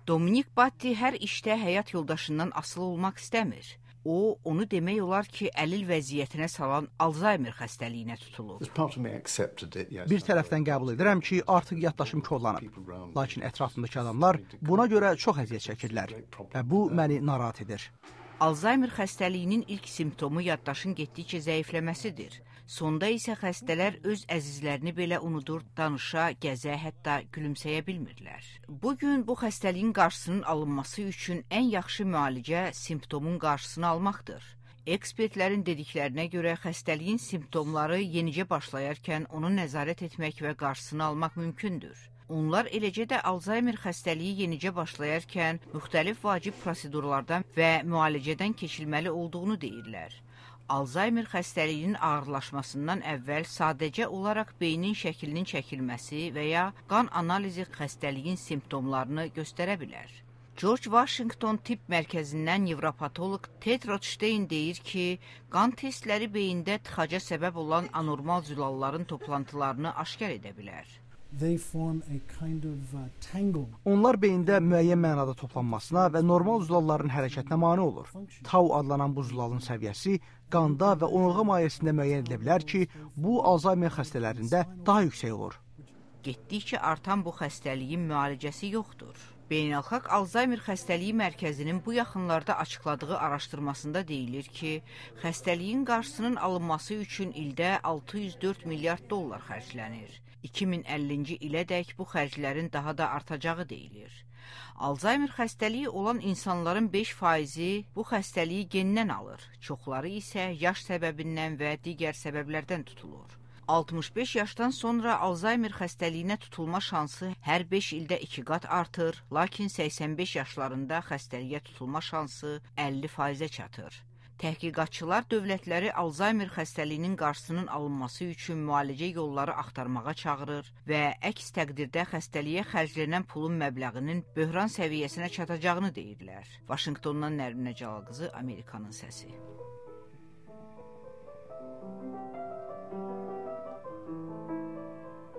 Dominik Batti hər işdə həyat yoldaşından asılı olmaq istəmir. O, onu demək olar ki, əlil vəziyyətinə salan Alzheimer xəstəliyinə tutulub. Bir tərəfdən qəbul edirəm ki, artıq yaddaşım korlanıb. Lakin ətrafımdakı adamlar buna görə çox əziyyət çəkirlər və bu məni narahat edir. Alzheimer xəstəliyinin ilk simptomu yaddaşın getdikcə zəifləməsidir. Sonda isə xəstələr öz əzizlərini belə unudur, danışa, gəzə, hətta gülümsəyə bilmirlər. Bugün bu xəstəliyin qarşısının alınması üçün ən yaxşı müalicə simptomun qarşısını almaqdır. Ekspertlərin dediklərinə görə xəstəliyin simptomları yenicə başlayarkən onu nəzarət etmək və qarşısını almaq mümkündür. Onlar eləcə də Alzheimer xəstəliyi yenicə başlayarkən müxtəlif vacib prosedurlardan və müalicədən keçilməli olduğunu deyirlər. Alzheimer xəstəliyinin ağırlaşmasından əvvəl sadəcə olaraq beynin şəklinin çəkilməsi və ya qan analizi xəstəliyin simptomlarını göstərə bilər. George Washington Tibb Mərkəzindən nevropatoloq Ted Rothstein deyir ki, qan testləri beyində tıxaca səbəb olan anormal zülalların toplantılarını aşkar edə bilər. Onlar beyində müəyyən mənada toplanmasına və normal zulalların hərəkətinə mane olur. Tau adlanan bu zulalın səviyyəsi qanda və onurğa mayeəsində müəyyən edilə bilər ki, bu Alzheimer xəstələrində daha yüksək olur. Getdikcə artan bu xəstəliyin müalicəsi yoxdur. Beynəlxalq Alzheimer xəstəliyi mərkəzinin bu yaxınlarda açıqladığı araşdırmasında deyilir ki, xəstəliyin qarşısının alınması üçün ildə 604 milyard dollar xərclənir. 2050-ci ilədək bu xərclərin daha da artacağı deyilir. Alzheimer xəstəliyi olan insanların 5%-i bu xəstəliyi gendən alır. Çoxları isə yaş səbəbindən və digər səbəblərdən tutulur. 65 yaşdan sonra Alzheimer xəstəliyinə tutulma şansı hər 5 ildə 2 qat artır, lakin 85 yaşlarında xəstəliyə tutulma şansı 50%-ə çatır. Təhqiqatçılar dövlətləri Alzheimer xəstəliyinin qarşısının alınması üçün müalicə yolları axtarmağa çağırır və əks təqdirdə xəstəliyə xərclənən pulun məbləğinin böhran səviyyəsinə çatacağını deyirlər. Vaşinqtondan Nərminə Cəlalqızı, Amerikanın səsi.